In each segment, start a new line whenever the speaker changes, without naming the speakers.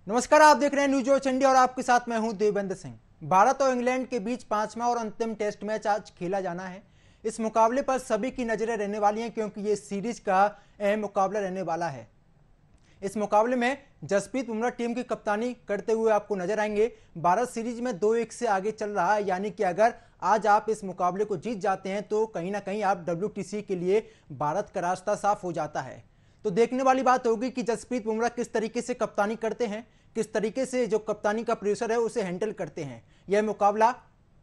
नमस्कार, आप देख रहे हैं न्यूज ऑफ इंडिया और आपके साथ मैं हूं देवेंद्र सिंह। भारत और इंग्लैंड के बीच पांचवा और अंतिम टेस्ट मैच आज खेला जाना है। इस मुकाबले पर सभी की नजरें रहने वाली हैं क्योंकि ये सीरीज का अहम मुकाबला रहने वाला है। इस मुकाबले में जसप्रीत बुमराह टीम की कप्तानी करते हुए आपको नजर आएंगे। भारत सीरीज में 2-1 से आगे चल रहा है, यानी कि अगर आज आप इस मुकाबले को जीत जाते हैं तो कहीं ना कहीं आप WTC के लिए भारत का रास्ता साफ हो जाता है। तो देखने वाली बात होगी कि जसप्रीत बुमराह किस तरीके से कप्तानी करते हैं, किस तरीके से जो कप्तानी का प्रेशर है उसे हैंडल करते हैं। यह मुकाबला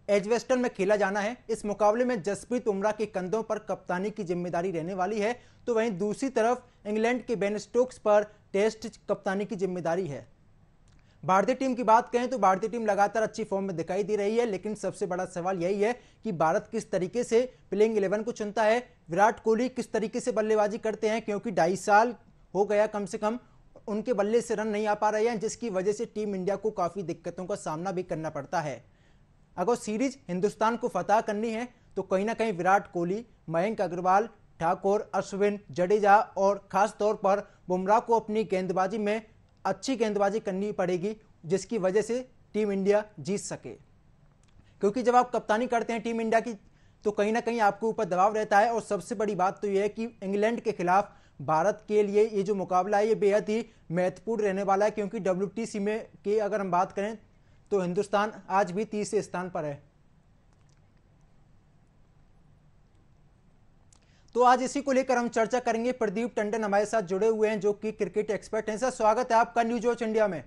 एजवेस्टन में खेला जाना है। इस मुकाबले में जसप्रीत बुमराह के कंधों पर कप्तानी की जिम्मेदारी रहने वाली है, तो वहीं दूसरी तरफ इंग्लैंड के बेन स्टोक्स पर टेस्ट कप्तानी की जिम्मेदारी है। भारतीय टीम की बात करें तो भारतीय टीम लगातार अच्छी फॉर्म में दिखाई दे रही है, लेकिन सबसे बड़ा सवाल यही है कि भारत किस तरीके से प्लेइंग 11 को चुनता है। विराट कोहली किस तरीके से बल्लेबाजी करते हैं, क्योंकि 2.5 साल हो गया कम से कम उनके बल्ले से रन नहीं आ पा रहे हैं, जिसकी वजह से टीम इंडिया को काफ़ी दिक्कतों का सामना भी करना पड़ता है। अगर सीरीज हिंदुस्तान को फतह करनी है तो कहीं ना कहीं विराट कोहली, मयंक अग्रवाल, ठाकुर, अश्विन, जडेजा और खास तौर पर बुमराह को अपनी गेंदबाजी में अच्छी गेंदबाजी करनी पड़ेगी, जिसकी वजह से टीम इंडिया जीत सके। क्योंकि जब आप कप्तानी करते हैं टीम इंडिया की तो कहीं ना कहीं आपके ऊपर दबाव रहता है। और सबसे बड़ी बात तो यह है कि इंग्लैंड के खिलाफ भारत के लिए ये जो मुकाबला है ये बेहद ही महत्वपूर्ण रहने वाला है, क्योंकि WTC में की अगर हम बात करें तो हिंदुस्तान आज भी तीसरे स्थान पर है। तो आज इसी को लेकर हम चर्चा करेंगे। प्रदीप टंडन हमारे साथ जुड़े हुए हैं जो कि क्रिकेट एक्सपर्ट हैं। सर, स्वागत है आपका न्यूज वॉच इंडिया में।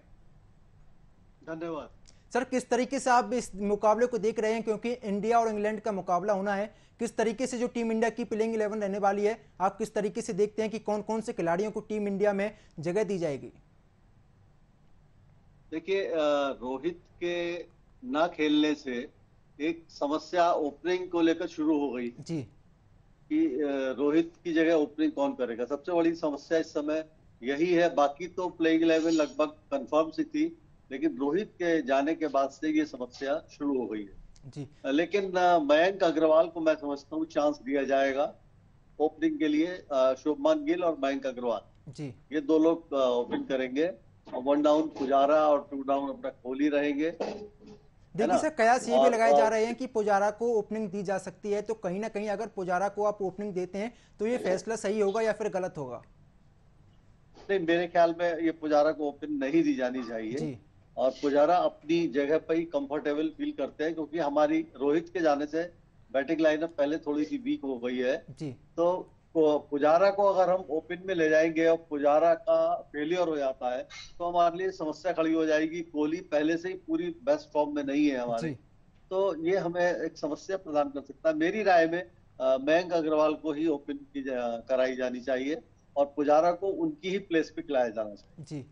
धन्यवाद
सर, किस तरीके से आप इस मुकाबले को देख रहे हैं, क्योंकि इंडिया और इंग्लैंड का मुकाबला होना है। किस तरीके से जो टीम इंडिया की प्लेइंग 11 रहने वाली है, आप किस तरीके से देखते हैं कि कौन कौन से खिलाड़ियों को टीम इंडिया में जगह दी जाएगी?
देखिए, रोहित के ना खेलने से एक समस्या ओपनिंग को लेकर शुरू हो गई
जी
कि रोहित की जगह ओपनिंग कौन करेगा। सबसे बड़ी समस्या इस समय यही है। बाकी तो प्लेइंग 11 लगभग कंफर्म सी थी, लेकिन रोहित के जाने के बाद से ये समस्या शुरू हो गई है।
जी
लेकिन मयंक अग्रवाल को मैं समझता हूँ चांस दिया जाएगा ओपनिंग के लिए। शुभमान गिल और मयंक अग्रवाल,
जी
ये दो लोग ओपन करेंगे। 1 डाउन पुजारा और 2 डाउन अपना कोहली रहेंगे, है
देखिए
ना।
सर, कयास ये भी लगाए जा
और
रहे हैं कि पुजारा को ओपनिंग दी जा सकती है, तो कहीं ना कहीं अगर पुजारा को आप ओपनिंग देते हैं तो ये फैसला सही होगा या फिर गलत होगा?
नहीं, मेरे ख्याल में ये पुजारा को ओपन नहीं दी जानी चाहिए।
जी
और पुजारा अपनी जगह पर ही कंफर्टेबल फील करते हैं, क्योंकि हमारी रोहित के जाने से बैटिंग लाइनअप पहले थोड़ी सी वीक हो गई है।
जी
तो पुजारा को अगर हम ओपन में ले जाएंगे और पुजारा का फेलियर हो जाता है तो हमारे लिए समस्या खड़ी हो जाएगी। कोहली पहले से ही पूरी बेस्ट फॉर्म में नहीं है हमारे,
जी
तो ये हमें एक समस्या प्रदान कर सकता है। मेरी राय में मयंक अग्रवाल को ही ओपन की कराई जानी चाहिए और पुजारा को उनकी ही प्लेस पे खिलाया जाना चाहिए।
जी।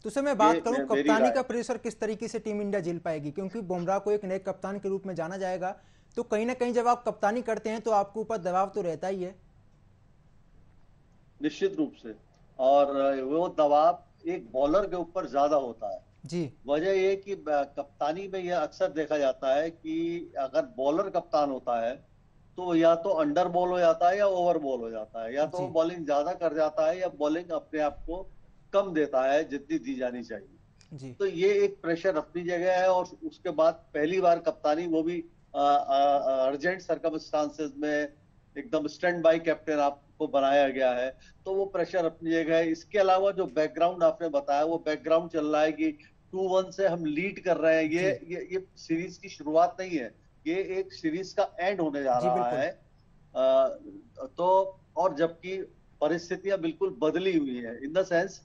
तो सर मैं
ये
बात करूं
मेरी
कप्तानी
राय
का
है।
प्रेशर किस तरीके से टीम इंडिया झेल पाएगी, क्योंकि बुमराह को एक नए कप्तान के रूप में जाना जाएगा, तो कहीं ना कहीं जब आप कप्तानी करते हैं तो आपके ऊपर दबाव तो रहता ही है।
निश्चित रूप से। और वो दबाव एक बॉलर के ऊपर ज्यादा होता है।
जी
वजह ये कि कप्तानी में यह अक्सर देखा जाता है कि अगर बॉलर कप्तान होता है तो या तो अंडर बॉल हो जाता है या ओवर बॉल हो जाता है, या तो वो
जी
बॉलिंग ज्यादा कर जाता है या बॉलिंग अपने आप को कम देता है जितनी दी जानी चाहिए।
जी
तो ये एक प्रेशर अपनी जगह है। और उसके बाद पहली बार कप्तानी, वो भी अर्जेंट सर्कमस्टांसेस में, एकदम स्टैंड बाय कैप्टन आपको बनाया गया है, तो वो प्रेशर अपनी जगह है। इसके अलावा जो बैकग्राउंड आपने बताया, वो बैकग्राउंड चल रहा है कि 2-1 से हम लीड कर रहे हैं।
जी
ये सीरीज की शुरुआत नहीं है, ये एक सीरीज का एंड होने जा
जी
रहा
बिल्कुल।
है। तो और जबकि परिस्थितियां बिल्कुल बदली हुई है, इन द सेंस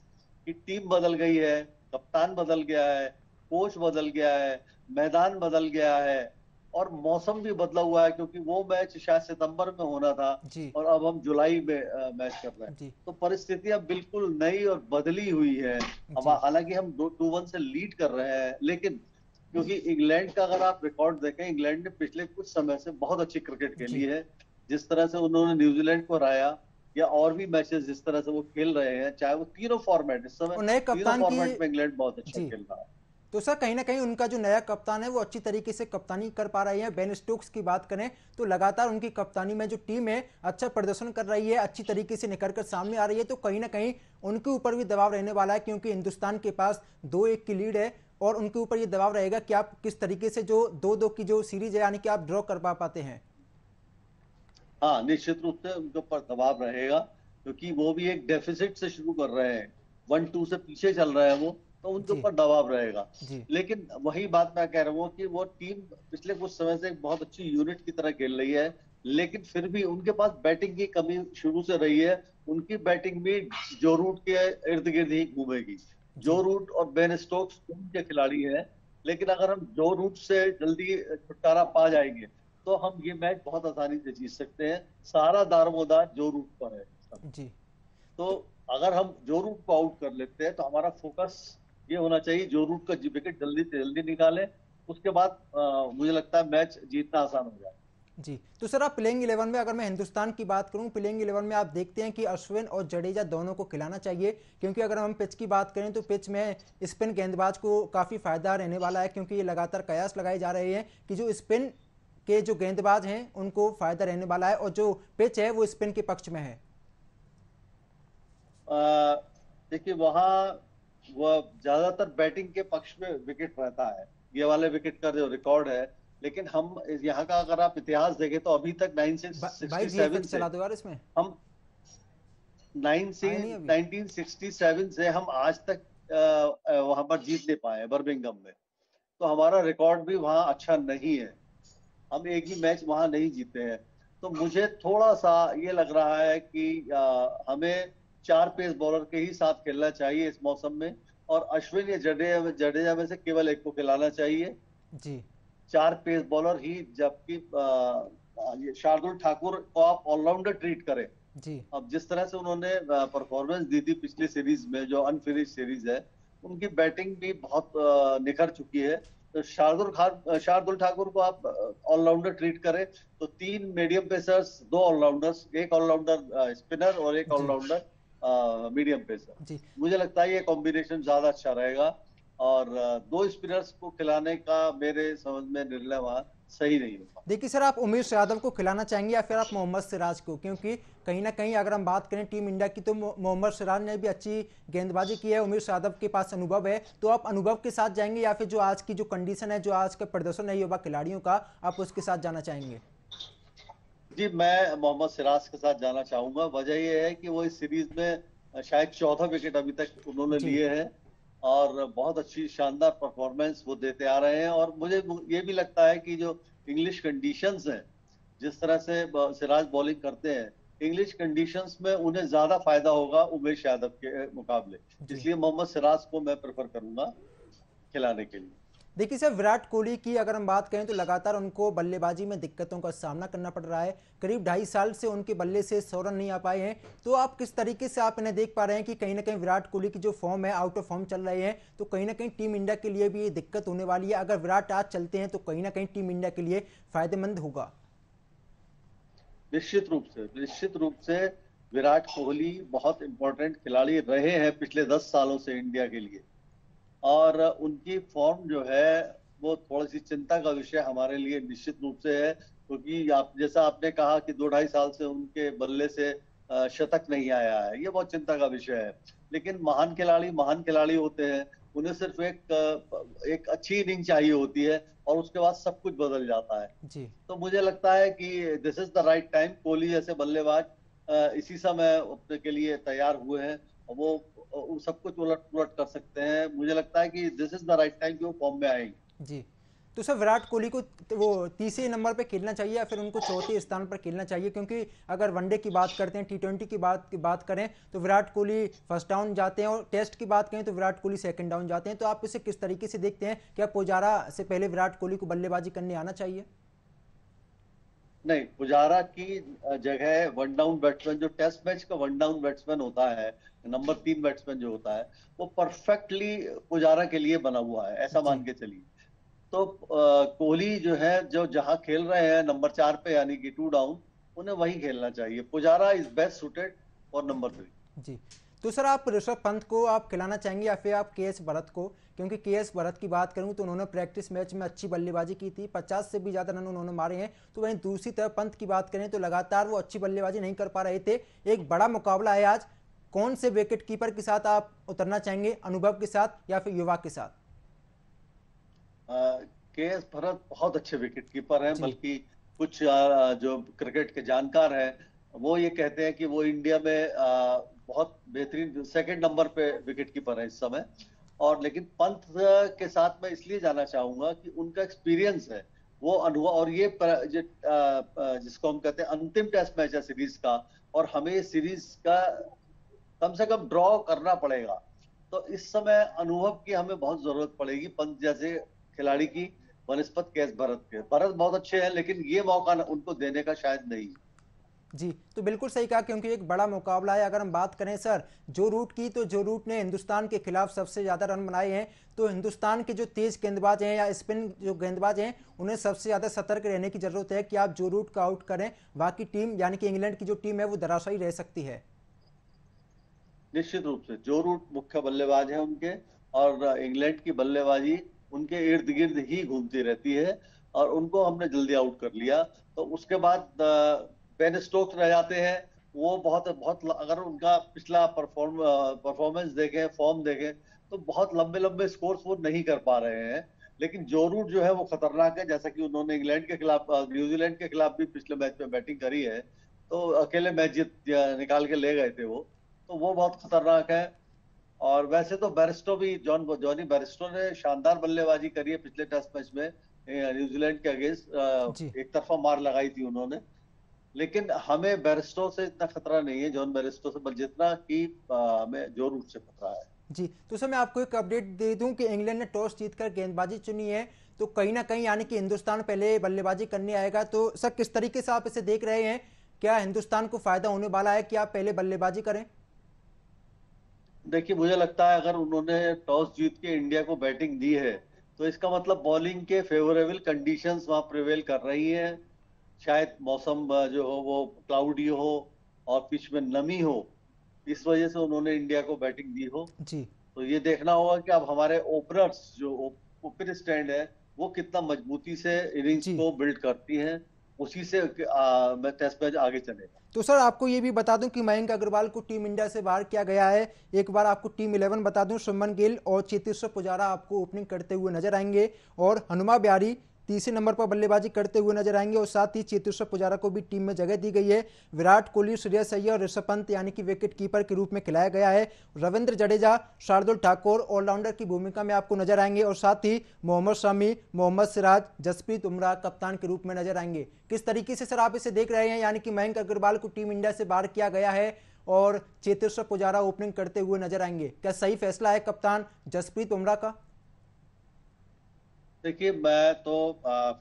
कि टीम बदल गई है, कप्तान बदल गया है, कोच बदल गया है, मैदान बदल गया है और मौसम भी बदला हुआ है, क्योंकि वो मैच शायद सितंबर में होना था
जी
और अब हम जुलाई में मैच कर रहे हैं।
जी
तो परिस्थितियां बिल्कुल नई और बदली हुई है। अब
जी
हालांकि हम 2-1 से लीड कर रहे हैं, लेकिन क्योंकि इंग्लैंड का अगर आप रिकॉर्ड देखें, इंग्लैंड ने पिछले कुछ समय से बहुत अच्छी क्रिकेट खेली
जी।
है। जिस तरह से उन्होंने न्यूजीलैंड को हराया, या और भी मैचेस जिस तरह से वो खेल रहे हैं, चाहे वो तीनों फॉर्मेट, इस समय
और नए
तीनों
कप्तान की
फॉर्मेट में इंग्लैंड बहुत अच्छा
जी
खेल रहा है।
तो सर कहीं ना कहीं उनका जो नया कप्तान है वो अच्छी तरीके से कप्तानी कर पा रहे हैं। बेन स्टोक्स की बात करें तो लगातार उनकी कप्तानी में जो टीम है अच्छा प्रदर्शन कर रही है, अच्छी तरीके से निकल कर सामने आ रही है। तो कहीं ना कहीं उनके ऊपर भी दबाव रहने वाला है, क्योंकि हिंदुस्तान के पास 2-1 की लीड है और उनके ऊपर ये दबाव रहेगा कि आप किस तरीके से जो 2-2 की जो सीरीज है यानी कि आप ड्रॉ कर पाते हैं।
हाँ, निश्चित रूप से उनके ऊपर दबाव रहेगा, क्योंकि वो भी एक डेफिसिट से शुरू कर रहे हैं, 1-2 से पीछे चल रहे हैं वो, तो उनके
जी
ऊपर दबाव रहेगा।
जी
लेकिन वही बात मैं कह रहा हूँ कि वो टीम पिछले कुछ समय से एक बहुत अच्छी यूनिट की तरह खेल रही है, लेकिन फिर भी उनके पास बैटिंग की कमी शुरू से रही है। उनकी बैटिंग भी जो रूट के इर्द गिर्द ही घूमेगी। जो
जी
रूट और बेन स्टोक्स उनके खिलाड़ी हैं, लेकिन अगर हम जो रूट से जल्दी छुटकारा पा जाएंगे तो हम ये मैच बहुत आसानी से जीत सकते हैं। सारा दारोमदार जो रूट पर है सब।
जी।
तो
तो
अगर हम जो रूट को आउट कर लेते हैं तो हमारा फोकस ये होना चाहिए जो रूट का विकेट जल्दी से जल्दी निकालें। उसके बाद मुझे लगता है मैच जीतना आसान हो जाए।
जी, तो सर आप प्लेइंग 11 में अगर मैं हिंदुस्तान की बात करूं, प्लेइंग 11 में आप देखते हैं कि अश्विन और जडेजा दोनों को खिलाना चाहिए, क्योंकि अगर हम पिच की बात करें तो पिच में स्पिन गेंदबाज को काफ़ी फायदा रहने वाला है, क्योंकि ये लगातार कयास लगाए जा रहे हैं कि जो स्पिन के जो गेंदबाज हैं उनको फायदा रहने वाला है और जो पिच है वो स्पिन के पक्ष में है।
अ, देखिए वहां वह ज्यादातर बैटिंग के पक्ष में विकेट रहता है, ये वाले विकेट का जो रिकॉर्ड है। लेकिन हम यहाँ का अगर आप इतिहास देखें तो अभी तक
भाई जी
1967
इफेक्ट
से
चला दो यार इसमें।
हम
आए नहीं अभी।
1967 से हम आज तक वहां पर जीत नहीं पाए बर्मिंघम में। तो हमारा रिकॉर्ड भी वहां अच्छा नहीं है, हम एक ही मैच वहां नहीं जीते हैं। तो मुझे थोड़ा सा ये लग रहा है कि हमें 4 पेस बॉलर के ही साथ खेलना चाहिए इस मौसम में, और अश्विन या जडेजा में से केवल एक को खिलाना चाहिए।
जी
4 पेस बॉलर ही, जबकि ये शार्दुल ठाकुर को आप ऑलराउंडर ट्रीट करें।
जी
अब जिस तरह से उन्होंने परफॉर्मेंस दी थी पिछली सीरीज में, जो अनफिनिश सीरीज है, उनकी बैटिंग भी बहुत निखर चुकी है। तो शार्दुल ठाकुर को आप ऑलराउंडर ट्रीट करें तो 3 मीडियम पेसर्स, 2 ऑलराउंडर्स, एक ऑलराउंडर स्पिनर और एक
जी
ऑलराउंडर मीडियम पेसर,
जी।
मुझे लगता है ये कॉम्बिनेशन ज्यादा अच्छा रहेगा। और 2 स्पिनर्स को खिलाने का मेरे समझ में निर्णय वहां सही नहीं होगा।
देखिए सर आप उमेश यादव को खिलाना चाहेंगे या फिर आप मोहम्मद सिराज को, क्योंकि कहीं ना कहीं अगर हम बात करें टीम इंडिया की तो मोहम्मद सिराज ने भी अच्छी गेंदबाजी की है, उमेश यादव के पास अनुभव है, तो आप अनुभव के साथ जाएंगे या फिर जो आज की जो कंडीशन है, जो आज का प्रदर्शन है युवा खिलाड़ियों का, आप उसके साथ जाना चाहेंगे?
जी, मैं मोहम्मद सिराज के साथ जाना चाहूंगा। वजह यह है कि वो इस सीरीज में शायद 14 विकेट अभी तक उन्होंने
जी
लिए हैं, और बहुत अच्छी शानदार परफॉर्मेंस वो देते आ रहे हैं। और मुझे ये भी लगता है कि जो इंग्लिश कंडीशंस हैं, जिस तरह से सिराज बॉलिंग करते हैं, इंग्लिश कंडीशंस में उन्हें ज्यादा फायदा होगा उमेश यादव के मुकाबले।
जी।
इसलिए मोहम्मद सिराज को मैं प्रेफर करूंगा खिलाने के लिए।
देखिए सर विराट कोहली की अगर हम बात करें तो लगातार उनको बल्लेबाजी में दिक्कतों का सामना करना पड़ रहा है, करीब 2.5 साल से उनके बल्ले से 100 रन नहीं आ पाए हैं। तो आप किस तरीके से आप इन्हें देख पा रहे हैं कि कहीं ना कहीं विराट कोहली की जो फॉर्म है आउट ऑफ फॉर्म चल रहे हैं, तो कहीं ना कहीं टीम इंडिया के लिए भी ये दिक्कत होने वाली है? अगर विराट आज चलते हैं तो कहीं ना कहीं टीम इंडिया के लिए फायदेमंद होगा।
निश्चित रूप से विराट कोहली बहुत इंपॉर्टेंट खिलाड़ी रहे हैं पिछले 10 सालों से इंडिया के लिए। और उनकी फॉर्म जो है वो थोड़ी सी चिंता का विषय हमारे लिए निश्चित रूप से है, क्योंकि आप जैसा आपने कहा कि 2-2.5 साल से उनके बल्ले से शतक नहीं आया है, ये बहुत चिंता का विषय है। लेकिन महान खिलाड़ी होते हैं, उन्हें सिर्फ एक अच्छी इनिंग चाहिए होती है और उसके बाद सब कुछ बदल जाता है।
जी
तो मुझे लगता है कि this is the right time. Kohli जैसे बल्लेबाज इसी समय अपने के लिए तैयार हुए हैं, और वो सब कुछ उलट पुलट कर सकते हैं। मुझे लगता है कि this is the right time कि वो फॉर्म में आएंगे।
जी। तो सर विराट कोहली को वो तीसरे नंबर पे खेलना चाहिए या फिर उनको चौथे स्थान पर खेलना चाहिए? क्योंकि अगर वनडे की बात करते हैं, T20 की बात करें तो विराट कोहली फर्स्ट डाउन जाते हैं, और टेस्ट की बात करें तो विराट कोहली सेकंड डाउन जाते हैं। तो आप इसे किस तरीके से देखते हैं? क्या पुजारा से पहले विराट कोहली को बल्लेबाजी करने आना चाहिए?
नहीं, पुजारा की जगह वन डाउन बैट्समैन, जो टेस्ट मैच का वन डाउन बैट्समैन होता है, नंबर 3 बैट्समैन जो होता है, वो परफेक्टली पुजारा के लिए बना हुआ है, ऐसा
जी
मान के चलिए। तो कोहली जो है, जो जहां खेल रहे हैं नंबर 4 पे यानी कि 2 डाउन, उन्हें वही खेलना चाहिए। Pujara is best suited for number 3।
जी। तो सर आप ऋषभ पंत को आप खिलाना चाहेंगे या फिर आप के.एस. भरत को? क्योंकि के.एस. भरत की बात करूं तो उन्होंने प्रैक्टिस मैच में अच्छी बल्लेबाजी की थी, 50 से भी ज़्यादा रन उन्होंने मारे हैं। तो वहीं दूसरी तरफ पंत की बात करें तो लगातार वो अच्छी बल्लेबाजी नहीं कर पा रहे थे। एक बड़ा मुकाबला है आज, कौन से विकेट कीपर के साथ आप उतरना चाहेंगे, अनुभव के साथ या फिर युवा के साथ?
के.एस. भरत बहुत अच्छे विकेट कीपर हैं,
जी
बल्कि कुछ जो क्रिकेट के जानकार हैं वो ये कहते हैं कि वो इंडिया में बहुत बेहतरीन सेकंड नंबर पे विकेट कीपर है इस समय। और लेकिन पंत के साथ मैं इसलिए जाना चाहूंगा कि उनका एक्सपीरियंस है, वो अनुभव, और ये जिसको हम कहते हैं अंतिम टेस्ट मैच है सीरीज का, और हमें सीरीज का कम से कम ड्रॉ करना पड़ेगा। तो इस समय अनुभव की हमें बहुत जरूरत पड़ेगी पंत जैसे खिलाड़ी की बनस्पत के.एस. भरत के। भरत बहुत अच्छे हैं लेकिन ये मौका उनको देने का शायद नहीं।
जी, तो बिल्कुल सही कहा, क्योंकि एक बड़ा मुकाबला है। अगर हम बात करें सर जो रूट की, तो जो रूट ने हिंदुस्तान के खिलाफ सबसे ज़्यादा रन बनाए हैं। तो हिंदुस्तान के जो तेज गेंदबाज हैं या स्पिन जो गेंदबाज हैं, उन्हें सबसे ज़्यादा सतर्क रहने की जरूरत है कि आप जो रूट का आउट करें, बाकी टीम यानी कि इंग्लैंड की जो टीम है वो धराशायी रह सकती है।
निश्चित रूप से जो रूट मुख्य बल्लेबाज हैं उनके, और इंग्लैंड की बल्लेबाजी उनके इर्द गिर्द ही घूमती रहती है, और उनको हमने जल्दी आउट कर लिया। तो उसके बाद बेन स्टोक्स रह जाते हैं। वो बहुत बहुत अगर उनका पिछला परफॉर्मेंस देखें, फॉर्म देखें, तो बहुत लंबे लंबे स्कोर्स वो नहीं कर पा रहे हैं। लेकिन जो रूट जो है वो खतरनाक है, जैसा कि उन्होंने इंग्लैंड के खिलाफ, न्यूजीलैंड के खिलाफ भी पिछले मैच में बैटिंग करी है, तो अकेले मैच जीत निकाल के ले गए थे वो। तो वो बहुत खतरनाक है। और वैसे तो बैरिस्टो भी, जॉनी बैरिस्टो ने शानदार बल्लेबाजी करी है पिछले टेस्ट मैच में न्यूजीलैंड के
जी
अगेंस्ट। एक तरफा मार लगाई थी उन्होंने। लेकिन हमें बैरिस्टो से इतना खतरा नहीं है, जॉन बैरिस्टो से, बल जितना कि हमें जो रूट से खतरा है।
जी, तो सर मैं आपको एक अपडेट दे दूं कि इंग्लैंड ने टॉस जीतकर गेंदबाजी चुनी है। तो कहीं ना कहीं यानी कि हिंदुस्तान पहले बल्लेबाजी करने आएगा। तो सर किस तरीके से आप इसे देख रहे हैं, क्या हिंदुस्तान को फायदा होने वाला है कि आप पहले बल्लेबाजी करें?
देखिए, मुझे लगता है अगर उन्होंने टॉस जीत के इंडिया को बैटिंग दी है, तो इसका मतलब बॉलिंग के फेवरेबल कंडीशंस वहां प्रिवेल कर रही हैं। शायद मौसम जो हो वो क्लाउडी हो और पिच में नमी हो, इस वजह से उन्होंने इंडिया को बैटिंग दी हो।
जी
तो ये देखना होगा कि अब हमारे ओपनर्स जो ओपन स्टैंड है वो कितना मजबूती से इनिंग्स
जी।
को बिल्ड करती हैं। उसी से टेस्ट मैच आगे चलेगा।
तो सर आपको ये भी बता दूं कि मयंक अग्रवाल को टीम इंडिया से बाहर किया गया है। एक बार आपको टीम 11 बता दूं, शुभमन गिल और चेतेश्वर पुजारा आपको ओपनिंग करते हुए नजर आएंगे, और हनुमा ब्यारी तीसरे नंबर पर बल्लेबाजी करते हुए नजर आएंगे, और साथ ही चेतेश्वर पुजारा को भी टीम में जगह दी गई है। विराट कोहली, श्रेयस अय्यर और ऋषभ पंत यानी कि विकेट कीपर के रूप में खिलाया गया है। रविंद्र जडेजा, शार्दुल ठाकुर ऑलराउंडर की भूमिका में आपको नजर आएंगे, और साथ ही मोहम्मद शमी, मोहम्मद सिराज, जसप्रीत बुमराह कप्तान के रूप में नजर आएंगे। किस तरीके से सर आप इसे देख रहे हैं, यानी कि मयंक अग्रवाल को टीम इंडिया से बाहर किया गया है और चेतेश्वर पुजारा ओपनिंग करते हुए नजर आएंगे, क्या सही फैसला है कप्तान जसप्रीत बुमराह का?
देखिए, मैं तो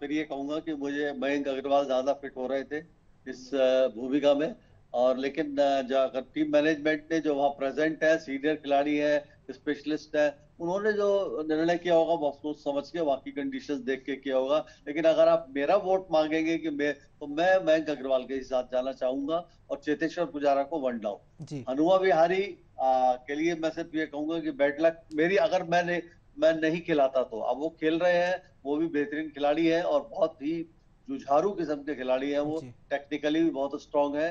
फिर ये कहूंगा कि मुझे मयंक अग्रवाल ज्यादा फिट हो रहे थे इस भूमिका में। और लेकिन जो अगर टीम मैनेजमेंट ने, जो वहाँ प्रेजेंट है, सीनियर खिलाड़ी है, स्पेशलिस्ट है, उन्होंने जो निर्णय किया होगा वो सोच समझ के, वहाँ की कंडीशंस देख के किया होगा। लेकिन अगर आप मेरा वोट मांगेंगे कि मैं मयंक अग्रवाल के साथ जाना चाहूंगा और चेतेश्वर पुजारा को वन डाउन।
जी
हनुमा विहारी के लिए मैं सिर्फ ये कहूंगा कि बैड लक मेरी, अगर मैं नहीं खिलाता तो। अब वो खेल रहे हैं, वो भी बेहतरीन खिलाड़ी है और बहुत ही जुझारू किस्म के खिलाड़ी हैं वो।
जी
टेक्निकली भी बहुत स्ट्रांग है।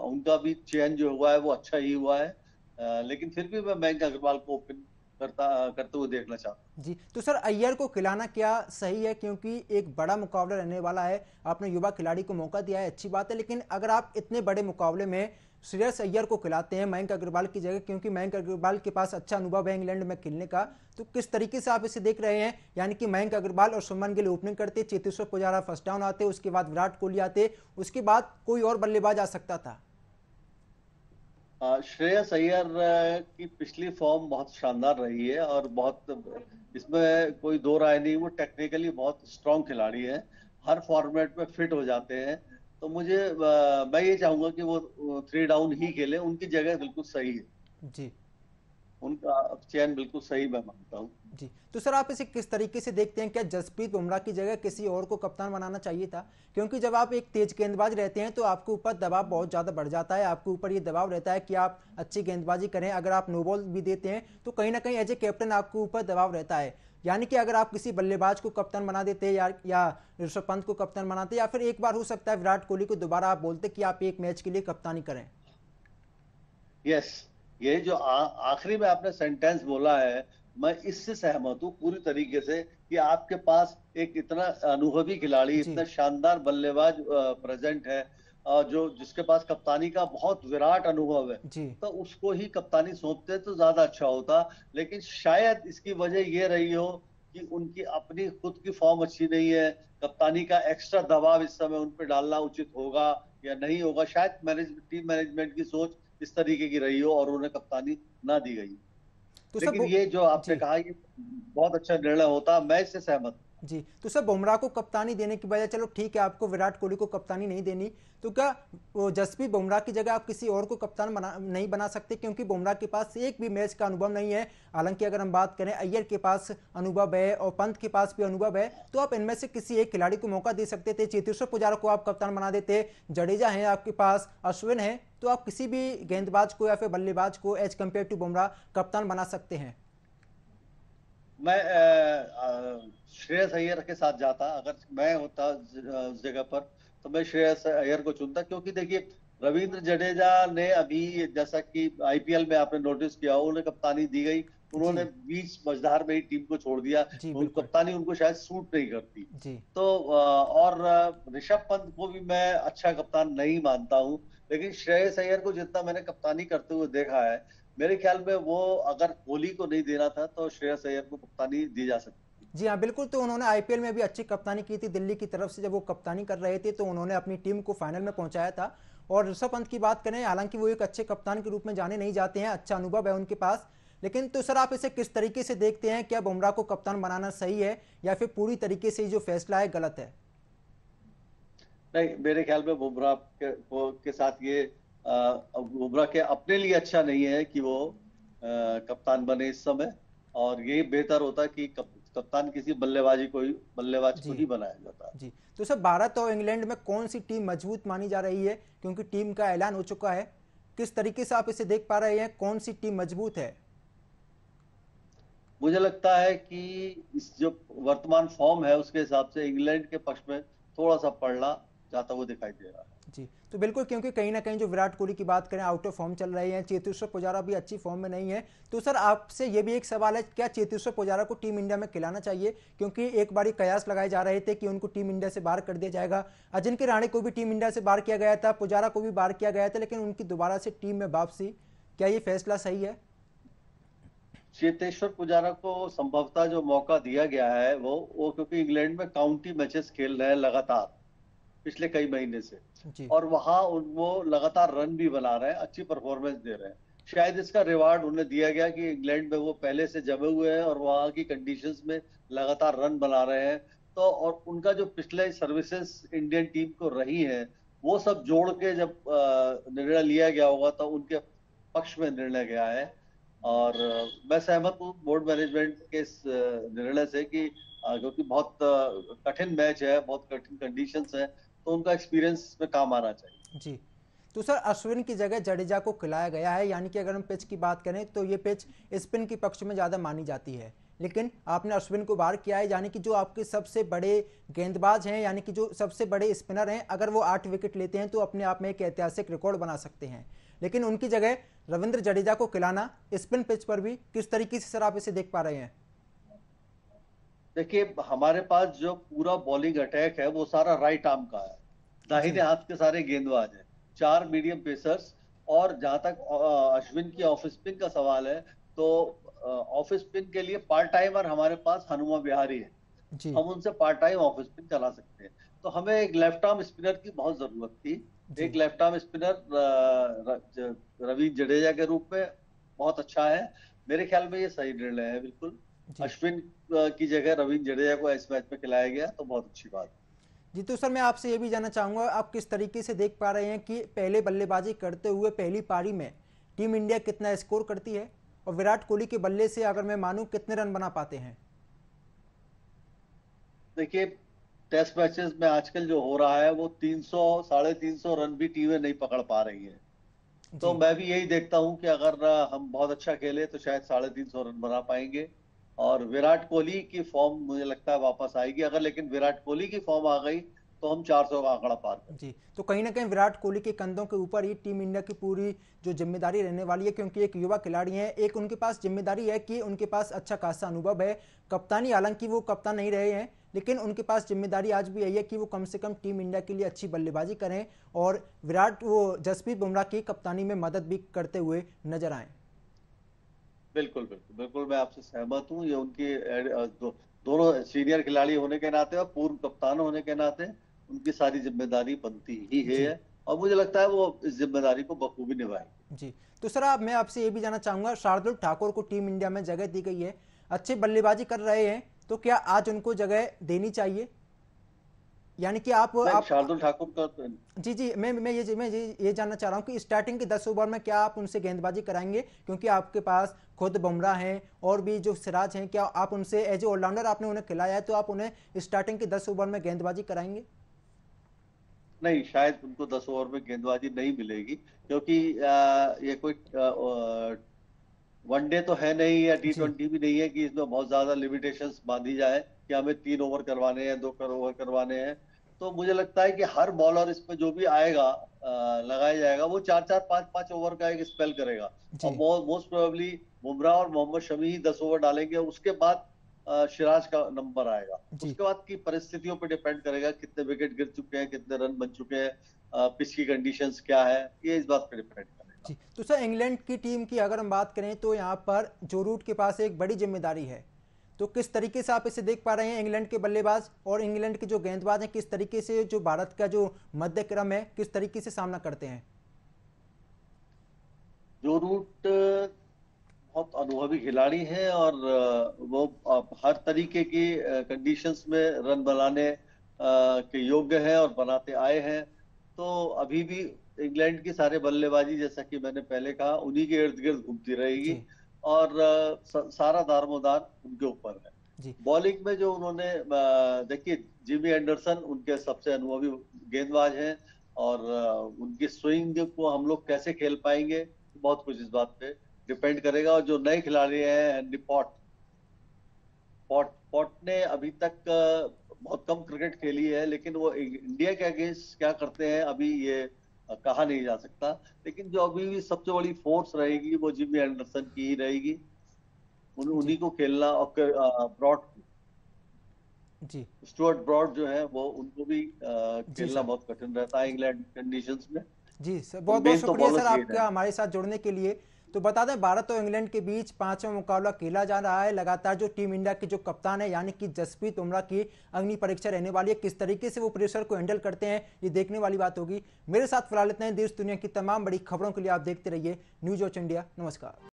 उनका भी चयन जो हुआ है वो अच्छा ही हुआ है। लेकिन फिर भी मैं मयंक अग्रवाल को ओपन करते हुए देखना चाहता हूँ।
जी, तो सर अय्यर को खिलाना क्या सही है, क्योंकि एक बड़ा मुकाबला रहने वाला है, आपने युवा खिलाड़ी को मौका दिया है, अच्छी बात है। लेकिन अगर आप इतने बड़े मुकाबले में श्रेयस अय्यर को खिलाते हैं मयंक अग्रवाल की जगह, क्योंकि मयंक अग्रवाल के पास अच्छा अनुभव है इंग्लैंड में खेलने का, तो किस तरीके से आप इसे देख रहे हैं? यानी कि मयंक अग्रवाल और शुभमन गिल ओपनिंग करते, चेतेश्वर पुजारा फर्स्ट डाउन आते, उसके बाद विराट कोहली आते, उसके बाद कोई और बल्लेबाज आ सकता था।
श्रेयस अय्यर की पिछली फॉर्म बहुत शानदार रही है, और बहुत, इसमें कोई दो राय नहीं, वो टेक्निकली बहुत स्ट्रांग खिलाड़ी है, हर फॉर्मेट में फिट हो जाते हैं। तो मैं ये चाहूंगा कि वो थ्री डाउन ही खेले, उनकी जगह बिल्कुल सही है।
जी
उनका चयन बिल्कुल सही मैं मानता हूँ।
जी, तो सर आप इसे किस तरीके से देखते हैं? क्या जसप्रीत बुमराह की जगह किसी और को कप्तान बनाना चाहिए था? क्योंकि जब आप एक तेज गेंदबाज रहते हैं तो आपके ऊपर दबाव बहुत ज़्यादा बढ़ जाता है, आपके ऊपर ये दबाव रहता है कि आप अच्छी गेंदबाजी करें। अगर आप नो बॉल भी देते हैं तो कहीं ना कहीं एज ए कैप्टन आपके ऊपर दबाव रहता है। यानी कि अगर आप किसी बल्लेबाज को कप्तान बना देते या ऋषभ पंत को कप्तान बनाते, या फिर एक बार हो सकता है विराट कोहली को दोबारा आप बोलते कि आप एक मैच के लिए कप्तानी करें।
यस, ये जो आखिरी में आपने सेंटेंस बोला है, मैं इससे सहमत हूँ पूरी तरीके से कि आपके पास एक इतना अनुभवी खिलाड़ी,
जी
इतना शानदार बल्लेबाज प्रेजेंट है, जो जिसके पास कप्तानी का बहुत विराट अनुभव है,
जी
तो उसको ही कप्तानी सौंपते तो ज्यादा अच्छा होता। लेकिन शायद इसकी वजह ये रही हो कि उनकी अपनी खुद की फॉर्म अच्छी नहीं है, कप्तानी का एक्स्ट्रा दबाव इस समय उन पर डालना उचित होगा या नहीं होगा, शायद टीम मैनेजमेंट की सोच इस तरीके की रही हो और उन्हें कप्तानी ना दी गई।
तो सर
लेकिन ये जो आपने
जी
कहा, ये बहुत अच्छा निर्णय होता, मैं इससे सहमत हूं।
जी, तो सर बुमराह को कप्तानी देने की बजाय, चलो ठीक है आपको विराट कोहली को कप्तानी नहीं देनी, तो क्या वो जसप्रीत बुमराह की जगह आप किसी और को कप्तान नहीं बना सकते? क्योंकि बुमराह के पास एक भी मैच का अनुभव नहीं है। हालांकि अगर हम बात करें अय्यर के पास अनुभव है और पंत के पास भी अनुभव है, तो आप इनमें से किसी एक खिलाड़ी को मौका दे सकते थे। चेतेश्वर पुजारा को आप कप्तान बना देते, जडेजा है आपके पास, अश्विन है, तो आप किसी भी गेंदबाज को या फिर बल्लेबाज को एज कम्पेयर टू बुमराह कप्तान बना सकते हैं।
मैं श्रेयस अय्यर के साथ जाता, अगर मैं होता उस जगह पर, तो मैं श्रेयस अय्यर को चुनता। क्योंकि देखिए, रविंद्र जडेजा ने अभी, जैसा कि आईपीएल में आपने नोटिस किया, उन्हें कप्तानी दी गई, उन्होंने
जी
बीच मझधार में ही टीम को छोड़ दिया,
जी
उन
बिल्कुल।
कप्तानी उनको शायद सूट नहीं करती।
जी
तो और ऋषभ पंत को भी मैं अच्छा कप्तान नहीं मानता हूं, लेकिन श्रेयस अय्यर को जितना मैंने कप्तानी करते हुए देखा है, मेरे ख्याल में वो, अगर कोहली को नहीं देना था तो श्रेयस अय्यर को कप्तानी दी जा सकती थी।
जी हाँ बिल्कुल, तो उन्होंने आईपीएल में भी अच्छी कप्तानी की थी दिल्ली की तरफ से। जब वो कप्तानी कर रहे थे तो उन्होंने अपनी टीम को फाइनल में पहुंचाया था। और ऋषभ पंत की बात करें, हालांकि वो एक अच्छे कप्तान के रूप में जाने नहीं जाते हैं, अच्छा अनुभव है उनके पास, लेकिन तो सर आप इसे किस तरीके से देखते हैं? क्या बुमराह को कप्तान बनाना सही है या फिर पूरी तरीके से जो फैसला है गलत है?
नहीं, मेरे ख्याल में बुमराह के साथ ये, बुमराह के अपने लिए अच्छा नहीं है कि वो कप्तान बने इस समय। और ये बेहतर होता कि कप्तान किसी बल्लेबाज को
जी
ही बनाया जाता।
जी, तो सर भारत और इंग्लैंड में कौन सी टीम मजबूत मानी जा रही है? क्योंकि टीम का ऐलान हो चुका है, किस तरीके से आप इसे देख पा रहे हैं, कौन सी टीम मजबूत है?
मुझे लगता है कि इस जो वर्तमान फॉर्म है उसके हिसाब से इंग्लैंड के पक्ष में थोड़ा सा पलड़ा जाता हुआ दिखाई दे रहा है।
जी, तो बिल्कुल, क्योंकि कहीं ना कहीं जो विराट कोहली की बात करें आउट ऑफ फॉर्म चल रहे हैं, चेतेश्वर पुजारा भी अच्छी फॉर्म में नहीं है। तो सर आपसे ये भी एक सवाल है, क्या चेतेश्वर पुजारा को टीम इंडिया में खिलाना चाहिए? क्योंकि एक बारी कयास लगाए जा रहे थे कि उनको टीम इंडिया से बाहर कर दिया जाएगा। अजिंक्य रहाणे को भी टीम इंडिया से बाहर किया गया था, पुजारा को भी बाहर किया गया था, लेकिन उनकी दोबारा से टीम में वापसी, क्या ये फैसला सही है?
चेतेश्वर पुजारा को संभवतः जो मौका दिया गया है, वो क्योंकि इंग्लैंड में काउंटी मैचेस खेल रहे हैं लगातार पिछले कई महीने से,
जी
और वहां वो लगातार रन भी बना रहे हैं, अच्छी परफॉर्मेंस दे रहे हैं। शायद इसका रिवार्ड उन्हें दिया गया कि इंग्लैंड में वो पहले से जमे हुए हैं और वहां की कंडीशंस में लगातार रन बना रहे हैं। तो और उनका जो पिछले सर्विसेज इंडियन टीम को रही है, वो सब जोड़ के जब निर्णय लिया गया होगा तो उनके पक्ष में निर्णय गया है। और मैं सहमत हूँ बोर्ड मैनेजमेंट के इस निर्णय से कि क्योंकि बहुत कठिन मैच है, बहुत कठिन कंडीशंस है, तो उनका एक्सपीरियंस में काम आना चाहिए।
जी, तो सर अश्विन की जगह जडेजा को खिलाया गया है, यानी कि अगर हम पिच की बात करें तो ये पिच स्पिन के पक्ष में ज़्यादा मानी जाती है, लेकिन आपने अश्विन को बाहर किया है, यानी कि जो आपके सबसे बड़े गेंदबाज हैं, यानी कि जो सबसे बड़े स्पिनर हैं, अगर वो 8 विकेट लेते हैं तो अपने आप में एक ऐतिहासिक रिकॉर्ड बना सकते हैं। लेकिन उनकी जगह रविंद्र जडेजा को खिलाना स्पिन पिच पर भी, किस तरीके से सर आप इसे देख पा रहे हैं?
देखिए, हमारे पास जो पूरा बॉलिंग अटैक है वो सारा राइट आर्म का है, दाहिने
जी
हाथ के सारे गेंदबाज हैं, 4 मीडियम पेसर्स। और जहां तक अश्विन की ऑफ स्पिन का सवाल है, तो ऑफ स्पिन के लिए पार्ट टाइमर हमारे पास हनुमा विहारी है,
जी
हम उनसे पार्ट टाइम ऑफ स्पिन चला सकते हैं। तो हमें एक लेफ्ट आर्म स्पिनर की बहुत जरूरत थी। एक
जी
left arm spinner Ravindra Jadeja के रूप में बहुत अच्छा है। मेरे ख्याल में ये सही निर्णय है बिल्कुल।
जी
अश्विन की जगह रविंद्र जडेजा को इस मैच में खिलाया गया तो बहुत अच्छी बात है।
जी, तो सर मैं आपसे ये भी जानना चाहूँगा, आप किस तरीके से देख पा रहे हैं कि पहले बल्लेबाजी करते हुए पहली पारी में टीम इंडिया कितना स्कोर करती है? और विराट कोहली के बल्ले से अगर मैं मानूं कितने रन बना पाते हैं?
देखिए, टेस्ट मैचेस में आजकल जो हो रहा है वो 300 350 रन भी टीमें नहीं पकड़ पा रही है। तो
जी
मैं भी यही देखता हूं कि अगर हम बहुत अच्छा खेले तो शायद 350 रन बना पाएंगे। और विराट कोहली की फॉर्म मुझे लगता है वापस आएगी। अगर लेकिन विराट कोहली की फॉर्म आ गई तो हम 400 का आंकड़ा पार करेंगे।
जी, तो कहीं ना कहीं विराट कोहली के कंधों के ऊपर ही टीम इंडिया की पूरी जो जिम्मेदारी रहने वाली है, क्योंकि एक युवा खिलाड़ी है, एक उनके पास जिम्मेदारी है कि उनके पास अच्छा खासा अनुभव है। कप्तानी, हालांकि वो कप्तान नहीं रहे हैं, लेकिन उनके पास जिम्मेदारी आज भी यही है कि वो कम से कम टीम इंडिया के लिए अच्छी बल्लेबाजी करें और जसप्रीत बुमराह की कप्तानी में मदद भी करते हुए नजर आए।
बिल्कुल बिल्कुल बिल्कुल, मैं आपसे सहमत हूँ। ये उनकी दोनों सीनियर खिलाड़ी होने के नाते और पूर्व कप्तान होने के नाते उनकी सारी जिम्मेदारी बनती ही
जी
है। और मुझे लगता है वो इस जिम्मेदारी को बखूबी निभाएंगे।
जी, तो सर आप, मैं आपसे ये भी जानना चाहूंगा, शार्दुल ठाकुर को टीम इंडिया में जगह दी गई है, अच्छी बल्लेबाजी कर रहे हैं, तो क्या आज उनको जगह देनी चाहिए? यानी कि
नहीं,
आप
शार्दुल ठाकुर का
जी जी, मैं ये जानना चाह रहा हूं कि स्टार्टिंग के 10 ओवर में क्या आप उनसे गेंदबाजी कराएंगे, क्योंकि आपके पास खुद बुमराह हैं और भी जो सिराज हैं, क्या आप उनसे एज ए ऑलराउंडर आपने उन्हें खिलाया है, तो आप उन्हें स्टार्टिंग के 10 ओवर में गेंदबाजी कराएंगे?
नहीं, शायद उनको 10 ओवर में गेंदबाजी नहीं मिलेगी, क्योंकि ये कोई वनडे तो है नहीं या टी
जी
ट्वेंटी भी नहीं है कि इसमें बहुत ज्यादा लिमिटेशंस बांधी जाए कि हमें 3 ओवर करवाने हैं, 2 ओवर करवाने हैं। तो मुझे लगता है कि हर बॉलर इसमें जो भी आएगा, लगाया जाएगा, वो 4-4 5-5 ओवर का एक स्पेल करेगा। और
जी
मोस्ट प्रोबेबली बुमराह और मोहम्मद शमी ही 10 ओवर डालेंगे। उसके बाद सिराज का नंबर आएगा।
जी
उसके बाद की परिस्थितियों पर डिपेंड करेगा, कितने विकेट गिर चुके हैं, कितने रन बन चुके हैं, पिच की कंडीशंस क्या है, ये इस बात पर डिपेंड करेगा।
जी, तो सर इंग्लैंड की टीम की अगर हम बात करें तो यहाँ पर जो रूट के पास एक बड़ी जिम्मेदारी है, तो किस तरीके से आप इसे देख पा रहे हैं, इंग्लैंड के बल्लेबाज और इंग्लैंड के जो गेंदबाज हैं किस तरीके से जो भारत का जो मध्य क्रम है किस तरीके से सामना करते हैं?
जो रूट बहुत अनुभवी खिलाड़ी हैं और वो हर तरीके की कंडीशंस में रन बनाने के योग्य हैं और बनाते आए हैं। तो अभी भी इंग्लैंड की सारे बल्लेबाजी, जैसा कि मैंने पहले कहा, उन्हीं के इर्द गिर्द घूमती रहेगी।
जी
और सारा दारोमदार उनके ऊपर है।
जी
बॉलिंग में जो उन्होंने देखिए, जिमी एंडरसन उनके सबसे अनुभवी गेंदबाज हैं। और उनकी स्विंग को हम लोग कैसे खेल पाएंगे, बहुत कुछ इस बात पे डिपेंड करेगा। और जो नए खिलाड़ी हैं, हेनरी पॉट पॉट ने अभी तक बहुत कम क्रिकेट खेली है, लेकिन वो इंडिया के अगेंस्ट क्या करते हैं अभी ये कहा नहीं जा सकता। लेकिन जो अभी भी सबसे बड़ी फोर्स रहेगी वो जिमी एंडरसन की ही रहेगी।
जी
उन्हीं को खेलना। और ब्रॉड,
जी
स्टुअर्ट ब्रॉड जो है वो, उनको भी
जी
खेलना
सर।
बहुत कठिन रहता है इंग्लैंड कंडीशंस में।
जी सर,
तो
बहुत बहुत
मेन तो
शुक्रिया सर
बॉलर्स यही
आपका
रहेंगे।
हमारे साथ जुड़ने के लिए। तो बता दें, भारत और इंग्लैंड के बीच पांचवा मुकाबला खेला जा रहा है। लगातार जो टीम इंडिया के जो कप्तान है यानी कि जसप्रीत बुमराह की अग्नि परीक्षा रहने वाली है, किस तरीके से वो प्रेशर को हैंडल करते हैं ये देखने वाली बात होगी। मेरे साथ फिलहाल इतना ही। देश दुनिया की तमाम बड़ी खबरों के लिए आप देखते रहिए न्यूज वॉच इंडिया। नमस्कार।